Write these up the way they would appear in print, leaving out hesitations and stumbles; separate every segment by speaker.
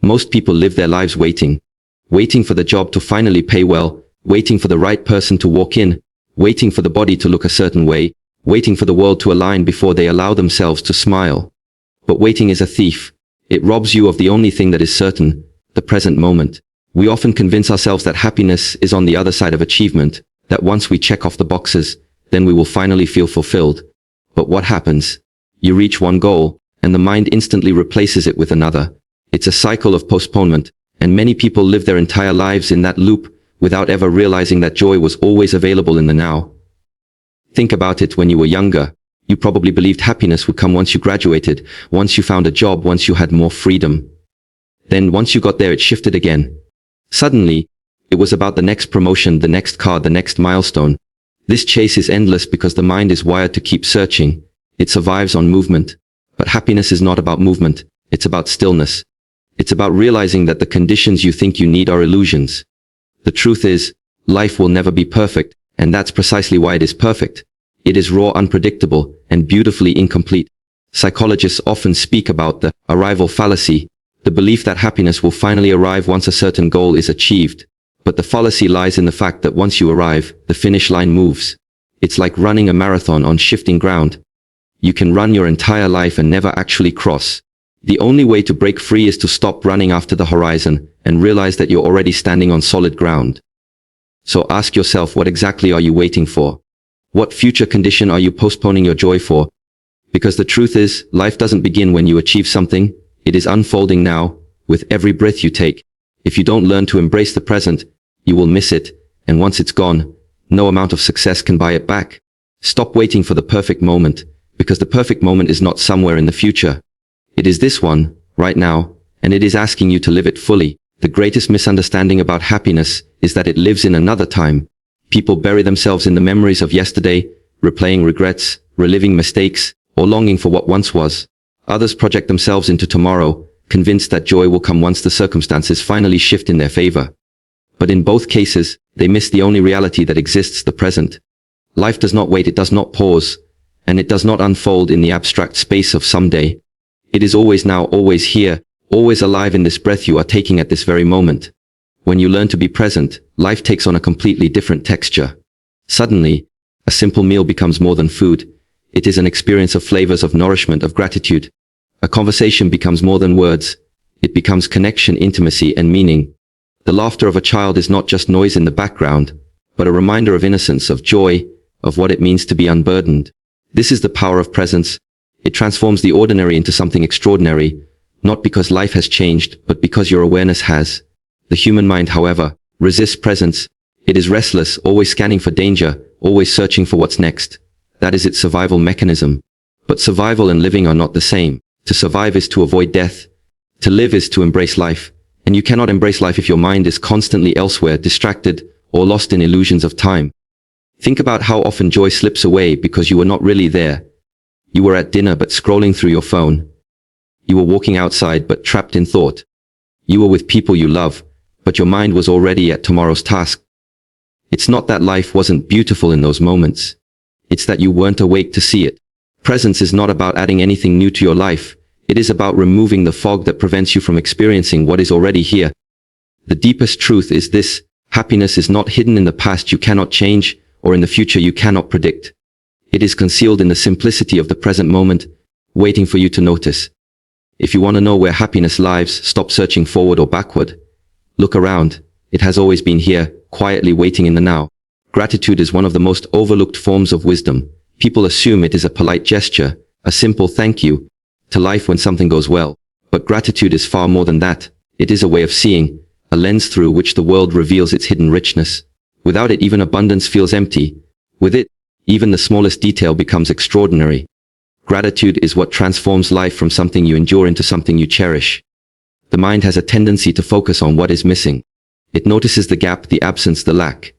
Speaker 1: Most people live their lives waiting. Waiting for the job to finally pay well, waiting for the right person to walk in, waiting for the body to look a certain way, waiting for the world to align before they allow themselves to smile. But waiting is a thief. It robs you of the only thing that is certain, the present moment. We often convince ourselves that happiness is on the other side of achievement, that once we check off the boxes, then we will finally feel fulfilled. But what happens? You reach one goal, and the mind instantly replaces it with another. It's a cycle of postponement, and many people live their entire lives in that loop, without ever realizing that joy was always available in the now. Think about it. When you were younger, you probably believed happiness would come once you graduated, once you found a job, once you had more freedom. Then once you got there, it shifted again. Suddenly, it was about the next promotion, the next car, the next milestone. This chase is endless because the mind is wired to keep searching. It survives on movement. But happiness is not about movement. It's about stillness. It's about realizing that the conditions you think you need are illusions. The truth is, life will never be perfect, and that's precisely why it is perfect. It is raw, unpredictable, and beautifully incomplete. Psychologists often speak about the arrival fallacy, the belief that happiness will finally arrive once a certain goal is achieved. But the fallacy lies in the fact that once you arrive, the finish line moves. It's like running a marathon on shifting ground. You can run your entire life and never actually cross. The only way to break free is to stop running after the horizon and realize that you're already standing on solid ground. So ask yourself, what exactly are you waiting for? What future condition are you postponing your joy for? Because the truth is, life doesn't begin when you achieve something. It is unfolding now, with every breath you take. If you don't learn to embrace the present, you will miss it, and once it's gone, no amount of success can buy it back. Stop waiting for the perfect moment, because the perfect moment is not somewhere in the future. It is this one, right now, and it is asking you to live it fully. The greatest misunderstanding about happiness is that it lives in another time. People bury themselves in the memories of yesterday, replaying regrets, reliving mistakes, or longing for what once was. Others project themselves into tomorrow, convinced that joy will come once the circumstances finally shift in their favor. But in both cases, they miss the only reality that exists, the present. Life does not wait, it does not pause, and it does not unfold in the abstract space of someday. It is always now, always here, always alive in this breath you are taking at this very moment. When you learn to be present, life takes on a completely different texture. Suddenly, a simple meal becomes more than food. It is an experience of flavors, of nourishment, of gratitude. A conversation becomes more than words. It becomes connection, intimacy, and meaning. The laughter of a child is not just noise in the background, but a reminder of innocence, of joy, of what it means to be unburdened. This is the power of presence. It transforms the ordinary into something extraordinary, not because life has changed, but because your awareness has. The human mind, however, resists presence. It is restless, always scanning for danger, always searching for what's next. That is its survival mechanism. But survival and living are not the same. To survive is to avoid death. To live is to embrace life. And you cannot embrace life if your mind is constantly elsewhere, distracted, or lost in illusions of time. Think about how often joy slips away because you were not really there. You were at dinner but scrolling through your phone. You were walking outside but trapped in thought. You were with people you love, but your mind was already at tomorrow's task. It's not that life wasn't beautiful in those moments. It's that you weren't awake to see it. Presence is not about adding anything new to your life. It is about removing the fog that prevents you from experiencing what is already here. The deepest truth is this: happiness is not hidden in the past you cannot change, or in the future you cannot predict. It is concealed in the simplicity of the present moment, waiting for you to notice. If you want to know where happiness lies, stop searching forward or backward. Look around. It has always been here, quietly waiting in the now. Gratitude is one of the most overlooked forms of wisdom. People assume it is a polite gesture, a simple thank you to life when something goes well. But gratitude is far more than that. It is a way of seeing, a lens through which the world reveals its hidden richness. Without it, even abundance feels empty. With it, even the smallest detail becomes extraordinary. Gratitude is what transforms life from something you endure into something you cherish. The mind has a tendency to focus on what is missing. It notices the gap, the absence, the lack.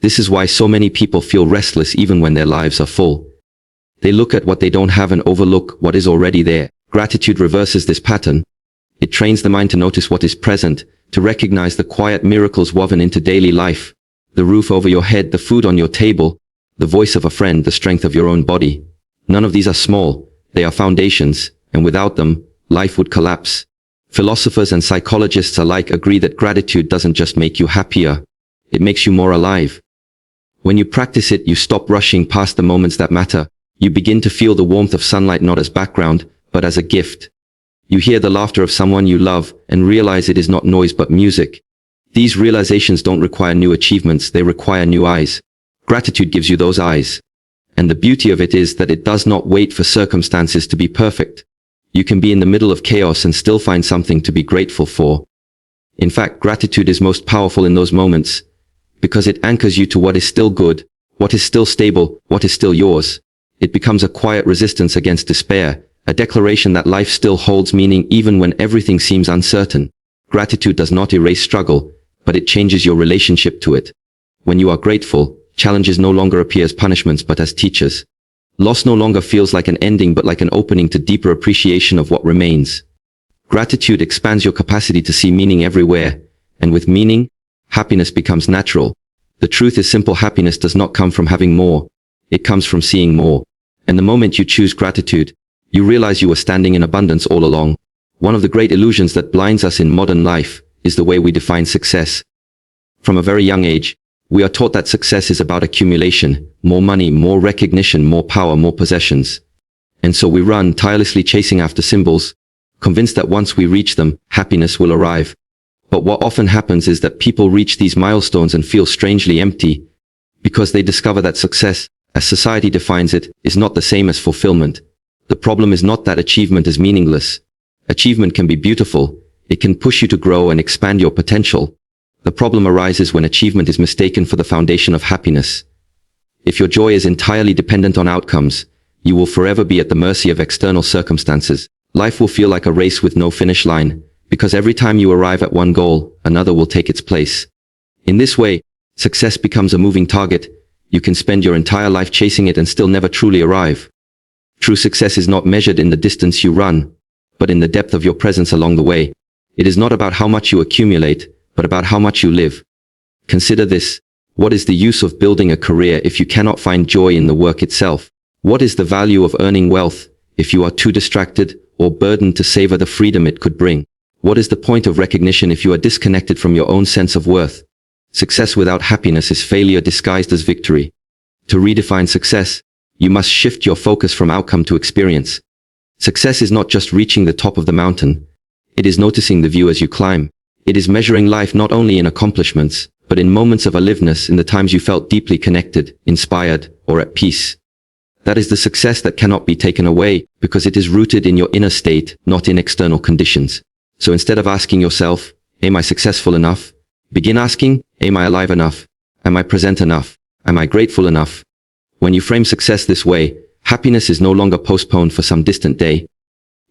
Speaker 1: This is why so many people feel restless even when their lives are full. They look at what they don't have and overlook what is already there. Gratitude reverses this pattern. It trains the mind to notice what is present, to recognize the quiet miracles woven into daily life. The roof over your head, the food on your table, the voice of a friend, the strength of your own body. None of these are small. They are foundations, and without them, life would collapse. Philosophers and psychologists alike agree that gratitude doesn't just make you happier, it makes you more alive. When you practice it, you stop rushing past the moments that matter. You begin to feel the warmth of sunlight not as background, but as a gift. You hear the laughter of someone you love and realize it is not noise but music. These realizations don't require new achievements, they require new eyes. Gratitude gives you those eyes. And the beauty of it is that it does not wait for circumstances to be perfect. You can be in the middle of chaos and still find something to be grateful for. In fact, gratitude is most powerful in those moments, because it anchors you to what is still good, what is still stable, what is still yours. It becomes a quiet resistance against despair, a declaration that life still holds meaning even when everything seems uncertain. Gratitude does not erase struggle, but it changes your relationship to it. When you are grateful, challenges no longer appear as punishments but as teachers. Loss no longer feels like an ending but like an opening to deeper appreciation of what remains. Gratitude expands your capacity to see meaning everywhere, and with meaning, happiness becomes natural. The truth is simple: happiness does not come from having more, it comes from seeing more. And the moment you choose gratitude, you realize you were standing in abundance all along. One of the great illusions that blinds us in modern life is the way we define success. From a very young age, we are taught that success is about accumulation, more money, more recognition, more power, more possessions. And so we run tirelessly chasing after symbols, convinced that once we reach them, happiness will arrive. But what often happens is that people reach these milestones and feel strangely empty, because they discover that success, as society defines it, is not the same as fulfillment. The problem is not that achievement is meaningless. Achievement can be beautiful, it can push you to grow and expand your potential. The problem arises when achievement is mistaken for the foundation of happiness. If your joy is entirely dependent on outcomes, you will forever be at the mercy of external circumstances. Life will feel like a race with no finish line, because every time you arrive at one goal, another will take its place. In this way, success becomes a moving target. You can spend your entire life chasing it and still never truly arrive. True success is not measured in the distance you run, but in the depth of your presence along the way. It is not about how much you accumulate, but about how much you live. Consider this: what is the use of building a career if you cannot find joy in the work itself? What is the value of earning wealth if you are too distracted or burdened to savor the freedom it could bring? What is the point of recognition if you are disconnected from your own sense of worth? Success without happiness is failure disguised as victory. To redefine success, you must shift your focus from outcome to experience. Success is not just reaching the top of the mountain. It is noticing the view as you climb. It is measuring life not only in accomplishments, but in moments of aliveness, in the times you felt deeply connected, inspired, or at peace. That is the success that cannot be taken away, because it is rooted in your inner state, not in external conditions. So instead of asking yourself, am I successful enough? Begin asking, am I alive enough? Am I present enough? Am I grateful enough? When you frame success this way, happiness is no longer postponed for some distant day.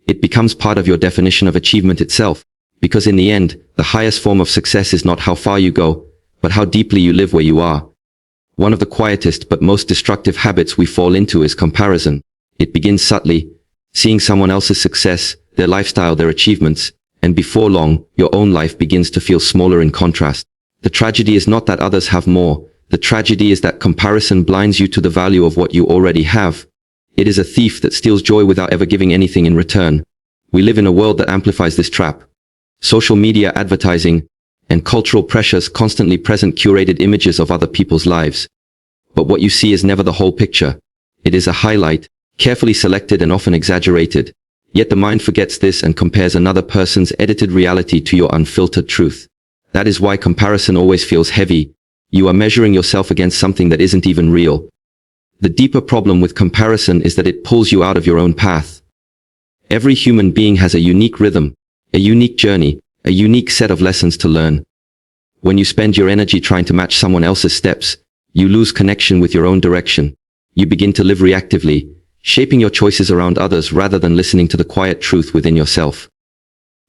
Speaker 1: It becomes part of your definition of achievement itself. Because in the end, the highest form of success is not how far you go, but how deeply you live where you are. One of the quietest but most destructive habits we fall into is comparison. It begins subtly, seeing someone else's success, their lifestyle, their achievements, and before long, your own life begins to feel smaller in contrast. The tragedy is not that others have more. The tragedy is that comparison blinds you to the value of what you already have. It is a thief that steals joy without ever giving anything in return. We live in a world that amplifies this trap. Social media, advertising, and cultural pressures constantly present curated images of other people's lives. But what you see is never the whole picture. It is a highlight, carefully selected and often exaggerated. Yet the mind forgets this and compares another person's edited reality to your unfiltered truth. That is why comparison always feels heavy. You are measuring yourself against something that isn't even real. The deeper problem with comparison is that it pulls you out of your own path. Every human being has a unique rhythm, a unique journey, a unique set of lessons to learn. When you spend your energy trying to match someone else's steps, you lose connection with your own direction. You begin to live reactively, shaping your choices around others rather than listening to the quiet truth within yourself.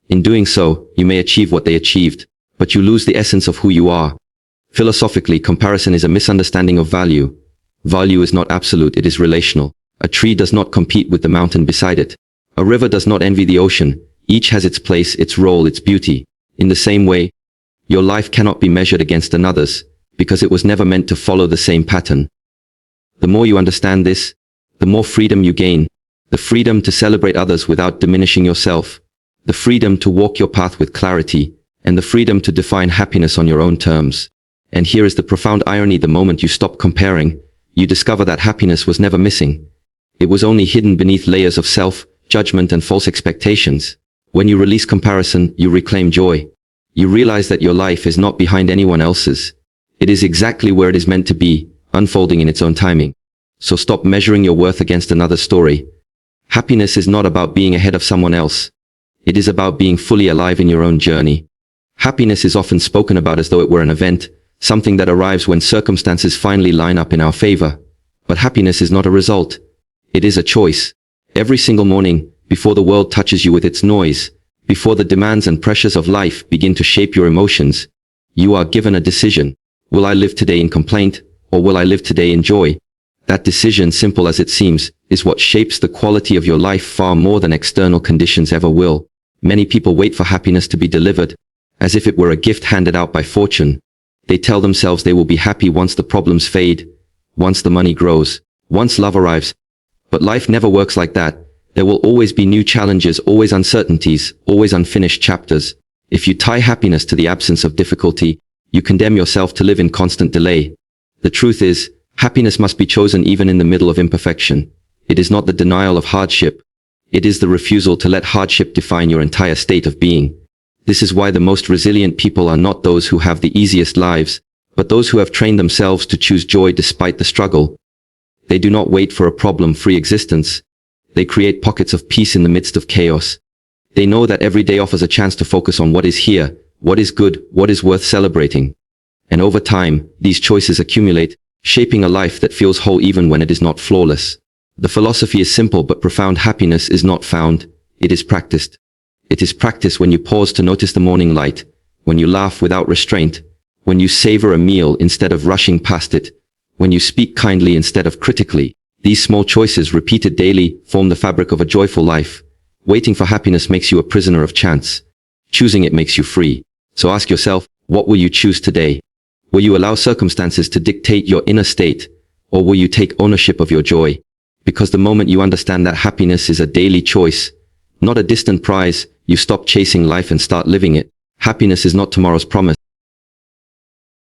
Speaker 1: In doing so, you may achieve what they achieved, but you lose the essence of who you are. Philosophically, comparison is a misunderstanding of value. Value is not absolute, it is relational. A tree does not compete with the mountain beside it. A river does not envy the ocean. Each has its place, its role, its beauty. In the same way, your life cannot be measured against another's, because it was never meant to follow the same pattern. The more you understand this, the more freedom you gain. The freedom to celebrate others without diminishing yourself. the freedom to walk your path with clarity, and the freedom to define happiness on your own terms. And here is the profound irony: the moment you stop comparing, you discover that happiness was never missing. It was only hidden beneath layers of self-judgment and false expectations. When you release comparison, you reclaim joy. You realize that your life is not behind anyone else's. It is exactly where it is meant to be, unfolding in its own timing. So stop measuring your worth against another story. Happiness is not about being ahead of someone else. It is about being fully alive in your own journey. Happiness is often spoken about as though it were an event, something that arrives when circumstances finally line up in our favor. But happiness is not a result. It is a choice. Every single morning, before the world touches you with its noise, before the demands and pressures of life begin to shape your emotions, you are given a decision. Will I live today in complaint, or will I live today in joy? That decision, simple as it seems, is what shapes the quality of your life far more than external conditions ever will. Many people wait for happiness to be delivered, as if it were a gift handed out by fortune. They tell themselves they will be happy once the problems fade, once the money grows, once love arrives. But life never works like that. There will always be new challenges, always uncertainties, always unfinished chapters. If you tie happiness to the absence of difficulty, you condemn yourself to live in constant delay. The truth is, happiness must be chosen even in the middle of imperfection. It is not the denial of hardship. It is the refusal to let hardship define your entire state of being. This is why the most resilient people are not those who have the easiest lives, but those who have trained themselves to choose joy despite the struggle. They do not wait for a problem-free existence. They create pockets of peace in the midst of chaos. They know that every day offers a chance to focus on what is here, what is good, what is worth celebrating. And over time, these choices accumulate, shaping a life that feels whole even when it is not flawless. The philosophy is simple, but profound. Happiness is not found, it is practiced. It is practiced when you pause to notice the morning light, when you laugh without restraint, when you savor a meal instead of rushing past it, when you speak kindly instead of critically. These small choices, repeated daily, form the fabric of a joyful life. Waiting for happiness makes you a prisoner of chance. Choosing it makes you free. So ask yourself, what will you choose today? Will you allow circumstances to dictate your inner state, or will you take ownership of your joy? Because the moment you understand that happiness is a daily choice, not a distant prize, you stop chasing life and start living it. Happiness is not tomorrow's promise.